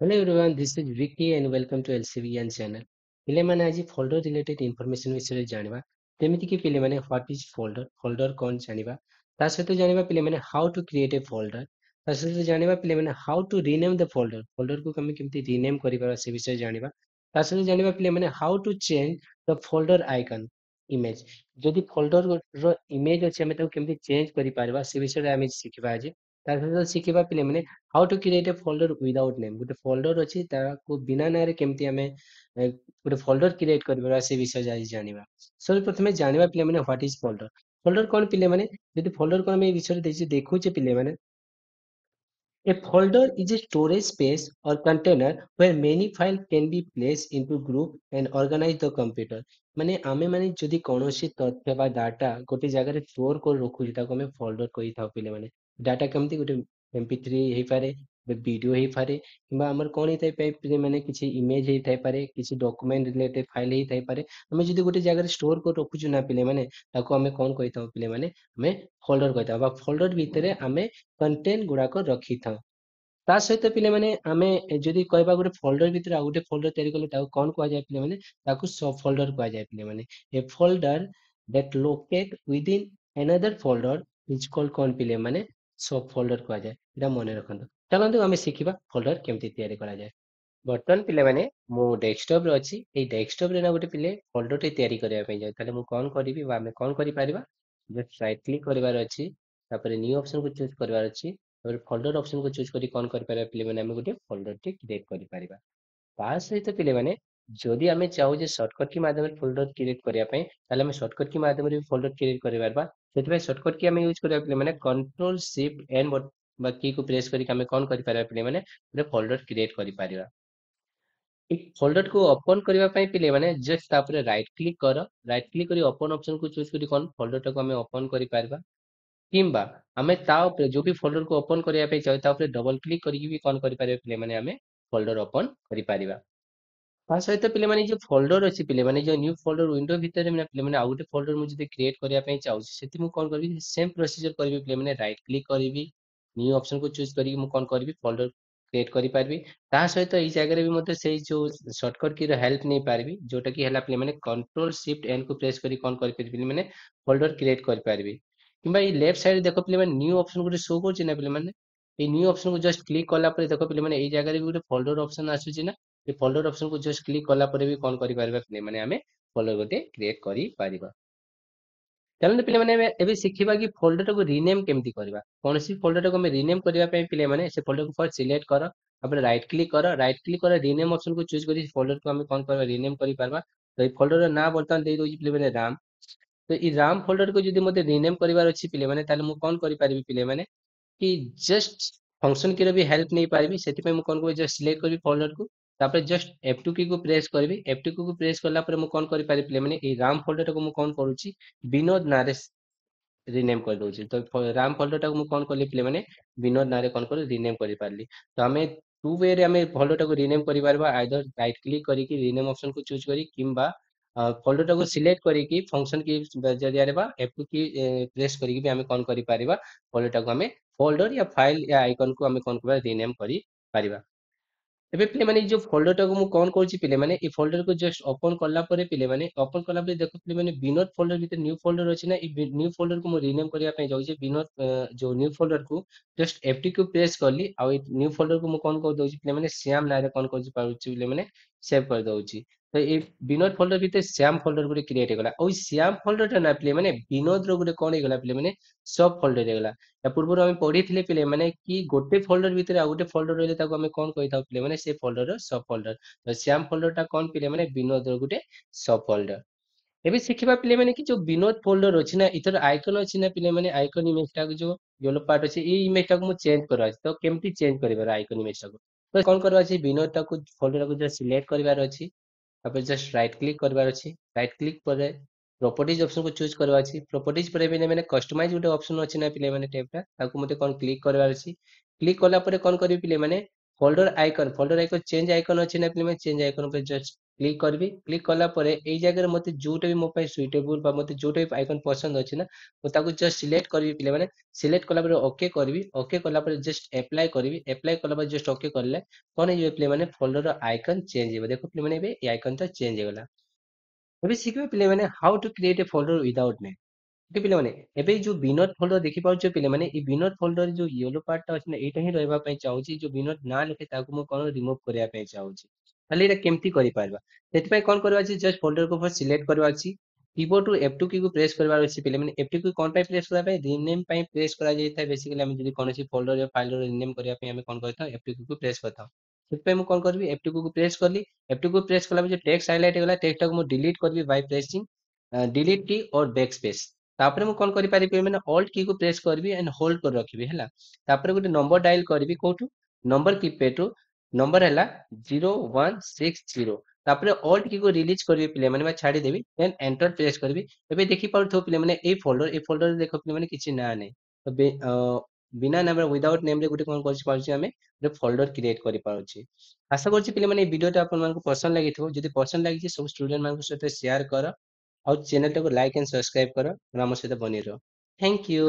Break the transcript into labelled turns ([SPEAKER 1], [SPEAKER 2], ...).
[SPEAKER 1] Hello everyone, this is Vicky and welcome to LCVN channel. ପିଲେମାନେ ଆଜି folder related information ବିଷୟରେ ଜାଣିବା ଯେମିତିକି ପିଲେମାନେ ହ୍ୱାଟ ଇଜ ଫୋଲ୍ଡର ଫୋଲ୍ଡର କ'ଣ ଜାଣିବା ତା ସହିତ ଜାଣିବା ପିଲେମାନେ how to create a folder ତା ସହିତ ଜାଣିବା ପିଲେମାନେ how to rename the folder ଫୋଲ୍ଡରକୁ ଆମେ କେମିତି ରିନେମ୍ କରିବା ସେ ବିଷୟରେ ଜାଣିବା ତା ସହିତ ଜାଣିବା ପିଲେମାନେ how to change the folder icon image ଯଦି ଫୋଲ୍ଡର ଇମେଜ ଅଛି ଆମେ ତାକୁ କେମିତି ଚେଞ୍ଜ କରିପାରିବା ସେ ବିଷୟରେ ଆମେ ଶିଖିବା ଆଜି ତା ସହିତ ଶିଖିବା ପିଲେମାନେ how to create a folder without name गोटे फोल्डर अच्छी बिना नाँ केमती आम गोटे फोल्डर क्रिएट कर से विषय आज जाना सब प्रथम जाना पे व्हाट इज फोल्डर फोल्डर कौन पे जब फोल्डर को आम विषय देखुचे पे A folder is a storage space or container where many files can be placed into group and organize the computer. माने आमे माने जदि कौनसी तथ्य बा डाटा गोटे जगह स्टोर कर रखुची ताको आमे फोल्डर कहि थाउ पिले माने डाटा केमती गोटे MP3 हेई पारे वीडियो हेई पारे किंबा हमर कोन हेई थाइ पे माने किछि इमेज हेई थाइ पारे किछि डॉक्यूमेंट रिलेटेड फाइल हेई थाइ पारे आमे जदि गोटे जगह स्टोर कर रखुछु ना पिले माने ताको आमे कोन कहि थाउ पिले माने आमे फोल्डर कहि थाउ बा फोल्डर भितरे आमे कंटेंट गुड़ाक रखी था ତା ସହିତ ପିଲାମାନେ ଆମେ ଯଦି କହିବା ଗୋଟେ ଫୋଲ୍ଡର ଭିତରେ ଆଉ ଗୋଟେ ଫୋଲ୍ଡର ତିଆରି କଲେ ତାକୁ କଣ କୁହାଯାଏ ପିଲାମାନେ ତାକୁ ସବ୍ ଫୋଲ୍ଡର କୁହାଯାଏ ପିଲାମାନେ ଏ folder that locate within another folder is called କଣ ପିଲାମାନେ ସବ୍ ଫୋଲ୍ଡର କୁହାଯାଏ ଏଟା ମନେ ରଖନ୍ତୁ ଚାଲନ୍ତୁ ଆମେ ଶିଖିବା ଫୋଲ୍ଡର କେମିତି ତିଆରି କରାଯାଏ ବର୍ତ୍ତମାନ ପିଲାମାନେ ମୁଁ ଡେସ୍କଟପ ରେ ଅଛି ଏଇ ଡେସ୍କଟପ ରେ ନା ଗୋଟେ ପିଲେ ଫୋଲ୍ଡର ଟେ ତିଆରି କରିବା ପାଇଁ ଯାଉ ତାହେଲେ ମୁଁ କଣ କରିବି ବା ଆମେ କଣ କରିପାରିବା ଜଷ୍ଟ ରାଇଟ କ୍ଲିକ କରିବାର ଅଛି ତାପରେ ନ୍ୟୁ ଅପସନ କୁ ଚୁଜ କରିବାର ଅଛି ତାପରେ ଫୋଲ୍ଡର ଅପସନ କୁ ଚୁଜ କରି କଣ କରିପାରିବା ପିଲାମାନେ ଆମେ ଗୋଟେ ଫୋଲ୍ଡର ଟେ କ୍ରିଏଟ କରିପାରିବା ତା ସହିତ ପିଲାମାନେ ଯଦି ଆମେ ଚାହୁଛେ ସର୍ଟକଟ କି ମାଧ୍ୟମରେ ଫୋଲ୍ଡର କ୍ରିଏଟ କରିବା ପାଇଁ ତାହେଲେ ଆମେ ସର୍ଟକଟ କି ମାଧ୍ୟମରେ ଫୋଲ୍ଡର କ୍ରିଏଟ କରିପାରିବା ସେଥିପାଇଁ ସର୍ଟକଟ କି ଆମେ ୟୁଜ କରିବା ପିଲାମାନେ କଣ୍ଟ୍ରୋଲ ଶିଫ୍ଟ ଏନ୍ ବା କି କୁ ପ୍ରେସ କରିକି ଆମେ କଣ କରିପାରିବା ପିଲାମାନେ ଗୋଟେ ଫୋଲ୍ଡର କ୍ରିଏଟ କରିପାରିବା এই ଫୋଲ୍ଡରକୁ ଓପନ କରିବା ପାଇଁ ପିଲେମାନେ ଜଷ୍ଟ ତାପରେ ରାଇଟ କ୍ଲିକ କର ରାଇଟ କ୍ଲିକ କରି ଓପନ ଅପସନକୁ ଚୁଜ କରି କଣ ଫୋଲ୍ଡରଟାକୁ ଆମେ ଓପନ କରିପାରିବା କିମ୍ବା ଆମେ ତା ଉପରେ ଯୋଉ ବି ଫୋଲ୍ଡରକୁ ଓପନ କରିବା ପାଇଁ ଚାହୁଁ ତା ଉପରେ ଡବଲ କ୍ଲିକ କରିକି ବି କଣ କରିପାରିବା ପିଲେମାନେ ଆମେ ଫୋଲ୍ଡର ଓପନ କରିପାରିବା ତା ସହିତ ପିଲାମାନେ ଯୋଉ ଫୋଲ୍ଡର ଅଛି ପିଲାମାନେ ଯୋଉ ନ୍ୟୁ ଫୋଲ୍ଡର ୱିଣ୍ଡୋ ଭିତରେ ମାନେ ପିଲାମାନେ ଆଉ ଗୋଟେ ଫୋଲ୍ଡର ମୁଁ ଯଦି କ୍ରିଏଟ କରିବା ପାଇଁ ଚାହୁଁଛି ସେଠି ମୁଁ କଣ କରିବି ସେମ ପ୍ରୋସିଜର କରିବି ପିଲାମାନେ ରାଇଟ କ୍ଲିକ କରିବି ନ୍ୟୁ ଅପସନକୁ ଚୁଜ କରିକି ମୁଁ କଣ କରିବି ଫୋଲ୍ଡର କ୍ରିଏଟ କରିପାରିବି ତା ସହିତ ଏଇ ଜାଗାରେ ବି ମଧ୍ୟ ସେଇ ଯୋଉ ସର୍ଟକଟ କି ର ହେଲ୍ପ ନେଇପାରିବି ଯୋଉଟା କି ହେଲା ପିଲାମାନେ କଣ୍ଟ୍ରୋଲ ଶିଫ୍ଟ ଏନ୍ କୁ ପ୍ରେସ କରି କଣ କରିପାରିବି ପିଲାମାନେ ଫୋଲ୍ଡର କ୍ରିଏଟ କରିପାରିବି କିମ୍ବା ଏଇ ଲେଫ୍ଟ ସାଇଡରେ ଦେଖ ପିଲାମାନେ ନ୍ୟୁ ଅପସନ ଗୋଟେ ଶୋ କରୁଛି ନା ପିଲାମାନେ ଏଇ ନ୍ୟୁ ଅପସନକୁ ଜଷ୍ଟ କ୍ଲିକ କଲା ପରେ ଦେଖ ପିଲାମାନେ ଏଇ ଜାଗାରେ ବି ଗୋଟେ ଫୋଲ୍ଡର ଅପସନ ଆସୁଛି ନା ଏ ଫୋଲ୍ଡର ଅପସନକୁ ଜଷ୍ଟ କ୍ଲିକ କଲା ପରେ ବି କଣ କରିପାରିବା ପିଲାମାନେ ଆମେ ଫୋଲ୍ଡର ଗୋଟେ କ୍ରିଏଟ କରିପାରିବା ଚାଲନ୍ତୁ ପିଲାମାନେ ଆମେ ଏବେ ଶିଖିବା କି ଫୋଲ୍ଡରଟାକୁ ରିନେମ୍ କେମିତି କରିବା କୌଣସି ଫୋଲ୍ଡରଟାକୁ ଆମେ ରିନେମ୍ କରିବା ପାଇଁ ପିଲାମାନେ ସେ ଫୋଲ୍ଡରକୁ ଫାର୍ଷ୍ଟ ସିଲେକ୍ଟ କର ତାପରେ ରାଇଟ କ୍ଲିକ କର ରିନେମ୍ ଅପସନକୁ ଚୁଜ କରି ଫୋଲ୍ଡରକୁ ଆମେ କଣ କରିବା ରିନେମ୍ କରିପାରିବା ତ ଏଇ ଫୋଲ୍ଡରର ନାଁ ବର୍ତ୍ତମାନ ଦେଇଦଉଛି ପିଲାମାନେ ରାମ ତ ଏଇ ରାମ ଫୋଲ୍ଡରକୁ ଯଦି ମୋତେ ରିନେମ୍ କରିବାର ଅଛି ପିଲାମାନେ ତାହେଲେ ମୁଁ କଣ କରିପାରିବି ପିଲାମାନେ कि जस्ट फंक्शन की भी हेल्प नहीं पारिबी ସେଥିପାଇଁ ମୁଁ କଣ କରିବି ଜଷ୍ଟ ସିଲେକ୍ଟ କରିବି ଫୋଲ୍ଡର କୁ ତାପରେ ଜଷ୍ଟ F2 की को प्रेस କରିବି F2 की को प्रेस କଲା ପରେ ମୁଁ କଣ କରିପାରିବି ପିଲାମାନେ ଏଇ ରାମ ଫୋଲ୍ଡର ଟାକୁ ମୁଁ କଣ କରୁଛି ବିନୋଦ ନାଁରେ ରିନେମ୍ କରିଦଉଛି ତ ରାମ ଫୋଲ୍ଡର ଟାକୁ ମୁଁ କଣ କଲି ପିଲାମାନେ ବିନୋଦ ନାଁରେ କଣ କଲି ରିନେମ୍ କରିପାରିଲି ତ ଆମେ ଟୁ ୱେ ରେ ଆମେ ଫୋଲ୍ଡର ଟାକୁ ରିନେମ୍ କରିପାରିବା ଆଇଦର ରାଇଟ କ୍ଲିକ କରିକି ରିନେମ୍ ଅପସନ କୁ ଚୁଜ କରି କିମ୍ବା ଫୋଲ୍ଡର ଟାକୁ ସିଲେକ୍ଟ କରିକି ଫଙ୍କସନ କି ଜରିଆରେ ବା F2 की ପ୍ରେସ୍ କରିକି ବି ଆମେ କଣ କରିପାରିବା ଫୋଲ୍ଡର ଟାକୁ ଆମେ फोल्डर या फाइल या आइकन को आम कौन कर रिनेम कर ଏବେ ପିଲାମାନେ ଏଇ ଯୋଉ ଫୋଲ୍ଡର ଟାକୁ ମୁଁ କଣ କରୁଛି ପିଲାମାନେ ଏଇ ଫୋଲ୍ଡର କୁ ଜଷ୍ଟ ଓପନ କଲା ପରେ ପିଲାମାନେ ଓପନ କଲା ପରେ ଦେଖ ପିଲାମାନେ ବିନୋଦ ଫୋଲ୍ଡର ଭିତରେ ନ୍ୟୁ ଫୋଲ୍ଡର ଅଛି ନା ଏଇ ନ୍ୟୁ ଫୋଲ୍ଡର କୁ ମୁଁ ରିନେମ କରିବା ପାଇଁ ଯାଉଛି ବିନୋଦ ଯୋଉ ନ୍ୟୁ ଫୋଲ୍ଡର କୁ ଜଷ୍ଟ F2 କୁ ପ୍ରେସ କଲି ଆଉ ଏଇ ନ୍ୟୁ ଫୋଲ୍ଡର କୁ ମୁଁ କଣ କରିଦଉଛି ପିଲାମାନେ ଶ୍ୟାମ ନାଁରେ କଣ କରୁଛି ପାଉଛି ପିଲାମାନେ ସେଭ୍ କରିଦଉଛି ତ ଏଇ ବିନୋଦ ଫୋଲ୍ଡର ଭିତରେ ଶ୍ୟାମ ଫୋଲ୍ଡର ଗୋଟେ କ୍ରିଏଟ ହେଇଗଲା ଆଉ ଏଇ ଶ୍ୟାମ ଫୋଲ୍ଡର ଟା ନା ପିଲାମାନେ ବିନୋଦ ର ଗୋଟେ କଣ ହେଇଗଲା ପିଲାମାନେ ସବ୍ ଫୋଲ୍ଡର ହେଇଗଲା ୟା ପୂର୍ବରୁ ଆମେ ପଢିଥିଲେ ପିଲାମାନେ କି ଗୋଟେ ଫୋଲ୍ଡର ଭିତରେ ଆଉ ଗୋଟେ ଫୋଲ୍ଡର ରହିଲେ ତାକୁ ଆମେ କଣ କହିଥାଉ ପିଲାମାନେ ସେ ଫୋଲ୍ଡର ସବ୍ ଫୋଲ୍ଡର ତ ଶ୍ୟାମ ଫୋଲ୍ଡର ଟା କଣ ପିଲାମାନେ ବିନୋଦ ର ଗୋଟେ ସବ୍ ଫୋଲ୍ଡର ଏବେ ଶିଖିବା ପିଲାମାନେ କି ଯୋଉ ବିନୋଦ ଫୋଲ୍ଡର ଅଛି ନା ଏଥର ଆଇକନ ଅଛି ନା ପିଲାମାନେ ଆଇକନ ଇମେଜ ଟାକୁ ଯୋଉ ୟେଲୋ ପାର୍ଟ ଅଛି ଏଇ ଇମେଜ ଟାକୁ ମୁଁ ଚେଞ୍ଜ କରିବାର ଅଛି ତ କେମିତି ଚେଞ୍ଜ କରିବାର ଆଇକନ ଇମେଜ ଟାକୁ ତ କଣ କରିବାର ଅଛି ବିନୋଦ ଟାକୁ ଫୋଲ୍ଡର କୁ ଜଷ୍ଟ ସିଲେକ୍ଟ କରିବାର ଅଛି ତାପରେ ଜଷ୍ଟ ରାଇଟ କ୍ଲିକ କରିବାର ଅଛି ରାଇଟ କ୍ଲିକ ପରେ प्रॉपर्टीज ऑप्शन को चूज करवा अछि प्रॉपर्टीज पर भी मैंने कस्टमाइज गोटे ऑप्शन अछि ना पिले माने टैब टा ताको मते कोन क्लिक करवार अछि क्लिक करला परे कोन करबी पिले माने फोल्डर आइकन चेंज आइकन अछि ना पिले माने चेंज आइकन पे जस्ट କ୍ଲିକ୍ କରିବି। କ୍ଲିକ୍ କଲା ପରେ ଏଇ ଜାଗାରେ ମୋତେ ଯୋଉଟା ବି ମୋ ପାଇଁ ସୁଇଟେବୁଲ୍ ବା ମୋତେ ଯୋଉଟା ବି ଆଇକନ୍ ପସନ୍ଦ ଅଛି ନା, ମୁଁ ତାକୁ ଜଷ୍ଟ ସିଲେକ୍ଟ କରିବି ପିଲାମାନେ। ସିଲେକ୍ଟ କଲା ପରେ ଓକେ କରିବି। ଓକେ କଲା ପରେ ଜଷ୍ଟ ଆପ୍ଲାଏ କରିବି। ଆପ୍ଲାଏ କଲା ପରେ ଜଷ୍ଟ ଓକେ କଲେ କଣ ହେଇଯିବ ପିଲାମାନେ, ଫୋଲ୍ଡରର ଆଇକନ୍ ଚେଞ୍ଜ ହେଇଯିବ। ଦେଖ ପିଲାମାନେ ଏବେ ଏ ଆଇକନ୍‌ଟା ଚେଞ୍ଜ ହେଇଗଲା। ଏବେ ଶିଖିବେ ପିଲାମାନେ ହାଉ to create a folder without name. Okay ପିଲାମାନେ, ଏବେ ଏଇ ଯୋଉ ବିନୋଦ ଫୋଲ୍ଡର ଦେଖିପାରୁଛ ପିଲାମାନେ, ଏଇ ବିନୋଦ ଫୋଲ୍ଡର ଯୋଉ ୟେଲୋ ପାର୍ଟଟା ଅଛି ନା, ଏଇଟା ହିଁ ରହିବା ପାଇଁ ଚାହୁଁଛି। ଯୋଉ ବିନୋଦ ନାଁ ଲେଖେ ତାକୁ ମୁଁ କଣ ରିମୁଭ୍ କରିବା ପାଇଁ ଚାହୁଁଛି। ତାହେଲେ ଏଇଟା କେମିତି କରିପାରିବା? ସେଥିପାଇଁ କଣ କରିବାର ଅଛି, ଜଷ୍ଟ ଫୋଲ୍ଡରକୁ ଫାର୍ଷ୍ଟ ସିଲେକ୍ଟ କରିବାର ଅଛି। କିବୋର୍ଡରୁ F2 କୀକୁ ପ୍ରେସ୍ କରିବାର ଅଛି ପିଲାମାନେ। F2 କୀ କଣ ପାଇଁ ପ୍ରେସ୍ କରିବା ପାଇଁ? ରିନେମ୍ ପାଇଁ ପ୍ରେସ୍ କରାଯାଇଥାଏ। ବେସିକାଲି ଆମେ ଯଦି କୌଣସି ଫୋଲ୍ଡର ଫାଇଲର ରିନେମ୍ କରିବା ପାଇଁ ଆମେ କଣ କରିଥାଉ, F2 କୀକୁ ପ୍ରେସ୍ କରିଥାଉ। ସେଥିପାଇଁ ମୁଁ କଣ କରିବି, F2 କୀକୁ ପ୍ରେସ୍ କଲି। F2 କୀକୁ ପ୍ରେସ୍ କଲା ପରେ ଯୋଉ ଟେକ୍ସଟ ହାଇଲାଇଟ୍ ହେଇଗଲା, ଟେକ୍ସଟଟାକୁ ମୁଁ ଡିଲିଟ୍ କରିବି ବାଇ ପ୍ରେସିଂ डिलीट की और बैक स्पेस। तापरे ମୁଁ କଣ କରିପାରିବି ମାନେ ଅଲ୍ଟ କୀ କୁ ପ୍ରେସ୍ କରିବି ଏଣ୍ଡ ହୋଲ୍ଡ କରି ରଖିବି ହେଲା। ତାପରେ ଗୋଟେ ନମ୍ବର ଡାଏଲ କରିବି କୋଉଠୁ, ନମ୍ବର କିପ୍ୟାଡରୁ। ନମ୍ବର ହେଲା 0160। ତାପରେ ଅଲ୍ଟ କୀ କୁ ରିଲିଜ କରିବି ପିଲାମାନେ ବା ଛାଡ଼ିଦେବି, ଦେନ୍ ଏଣ୍ଟର ପ୍ରେସ୍ କରିବି। ଏବେ ଦେଖିପାରୁଥିବ ପିଲାମାନେ ଏଇ ଫୋଲ୍ଡର ଦେଖ ପିଲାମାନେ କିଛି ନାଁ ନାହିଁ। ତ ବିନା ନାମରେ ୱିଦାଉଟ୍ ନେମରେ ଗୋଟେ କଣ କରିପାରୁଛି, ଆମେ ଗୋଟେ ଫୋଲ୍ଡର କ୍ରିଏଟ୍ କରିପାରୁଛି। ଆଶା କରୁଛି ପିଲାମାନେ ଏଇ ଭିଡିଓଟା ଆପଣମାନଙ୍କୁ ପସନ୍ଦ ଲାଗିଥିବ। ଯଦି ପସନ୍ଦ ଲାଗିଛି ସବୁ ଷ୍ଟୁଡେଣ୍ଟ ମାନଙ୍କ ସହିତ ସେୟାର କର। ଆଉ ଚ୍ୟାନେଲଟାକୁ ଲାଇକ୍ ଆଣ୍ଡ ସବସ୍କ୍ରାଇବ କର। ଆମ ସହିତ ବନି ରହ। Thank you.